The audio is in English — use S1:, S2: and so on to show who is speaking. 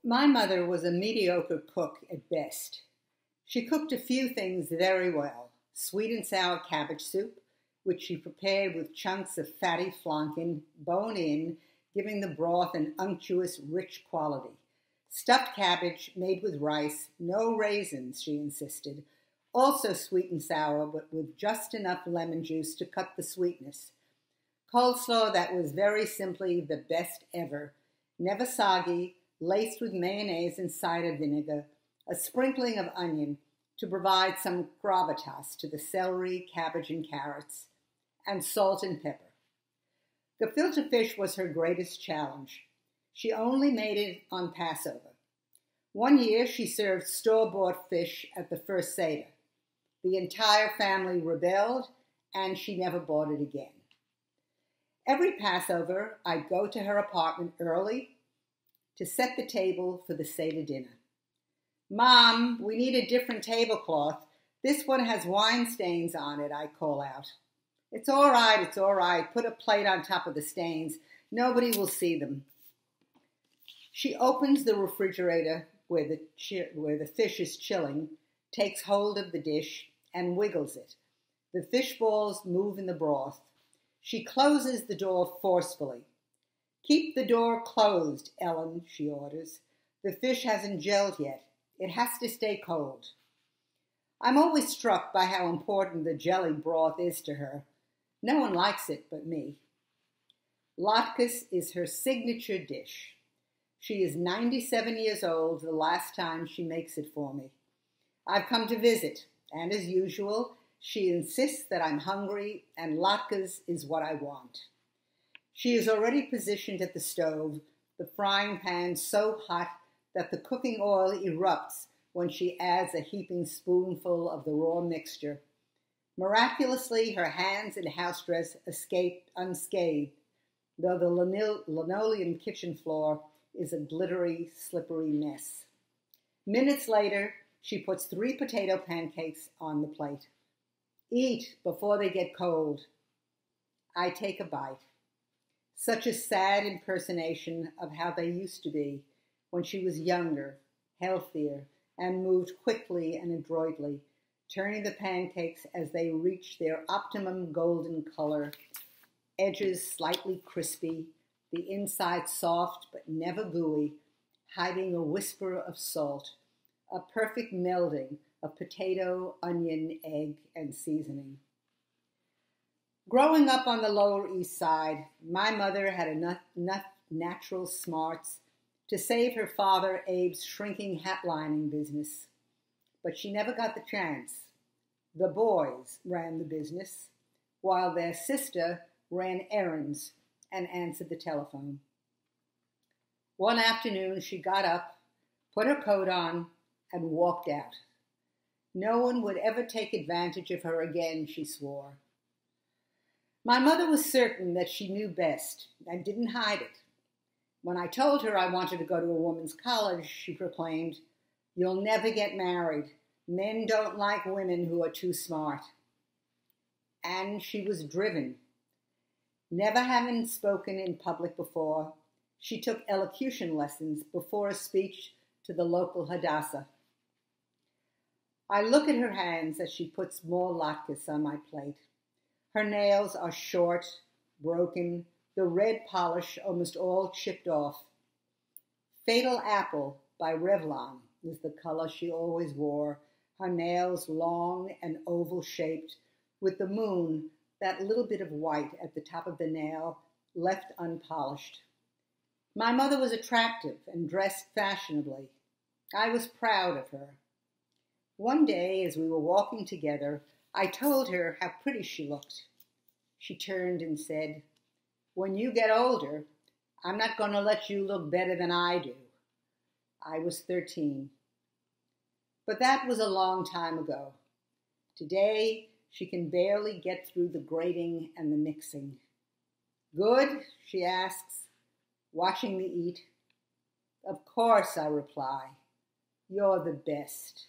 S1: My mother was a mediocre cook at best. She cooked a few things very well. Sweet and sour cabbage soup, which she prepared with chunks of fatty flanken, bone-in, giving the broth an unctuous, rich quality. Stuffed cabbage made with rice, no raisins, she insisted. Also sweet and sour, but with just enough lemon juice to cut the sweetness. Coleslaw that was very simply the best ever. Never soggy, laced with mayonnaise and cider vinegar, a sprinkling of onion to provide some gravitas to the celery, cabbage, and carrots, and salt and pepper. Gefilte fish was her greatest challenge. She only made it on Passover. One year she served store-bought fish at the first Seder. The entire family rebelled, and she never bought it again. Every Passover, I'd go to her apartment early to set the table for the Seder dinner. "Mom, we need a different tablecloth. This one has wine stains on it," I call out. It's all right. Put a plate on top of the stains. Nobody will see them." She opens the refrigerator where the fish is chilling, takes hold of the dish, and wiggles it. The fish balls move in the broth. She closes the door forcefully. "Keep the door closed, Ellen," she orders. "The fish hasn't gelled yet. It has to stay cold." I'm always struck by how important the jelly broth is to her. No one likes it but me. Latkes is her signature dish. She is 97 years old the last time she makes it for me. I've come to visit, and as usual, she insists that I'm hungry and latkes is what I want. She is already positioned at the stove, the frying pan so hot that the cooking oil erupts when she adds a heaping spoonful of the raw mixture. Miraculously, her hands and house dress escape unscathed, though the linoleum kitchen floor is a glittery, slippery mess. Minutes later, she puts 3 potato pancakes on the plate. "Eat before they get cold." I take a bite. Such a sad impersonation of how they used to be when she was younger, healthier, and moved quickly and adroitly, turning the pancakes as they reached their optimum golden color, edges slightly crispy, the inside soft but never gooey, hiding a whisper of salt, a perfect melding of potato, onion, egg, and seasoning. Growing up on the Lower East Side, my mother had enough natural smarts to save her father Abe's shrinking hat lining business. But she never got the chance. The boys ran the business, while their sister ran errands and answered the telephone. One afternoon she got up, put her coat on, and walked out. No one would ever take advantage of her again, she swore. My mother was certain that she knew best and didn't hide it. When I told her I wanted to go to a woman's college, she proclaimed, "You'll never get married. Men don't like women who are too smart." And she was driven. Never having spoken in public before, she took elocution lessons before a speech to the local Hadassah. I look at her hands as she puts more latkes on my plate. Her nails are short, broken, the red polish almost all chipped off. Fatal Apple by Revlon is the color she always wore, her nails long and oval-shaped, with the moon, that little bit of white at the top of the nail, left unpolished. My mother was attractive and dressed fashionably. I was proud of her. One day, as we were walking together, I told her how pretty she looked. She turned and said, "When you get older, I'm not going to let you look better than I do." I was 13. But that was a long time ago. Today, she can barely get through the grating and the mixing. "Good?" she asks, watching me eat. "Of course," I reply. "You're the best."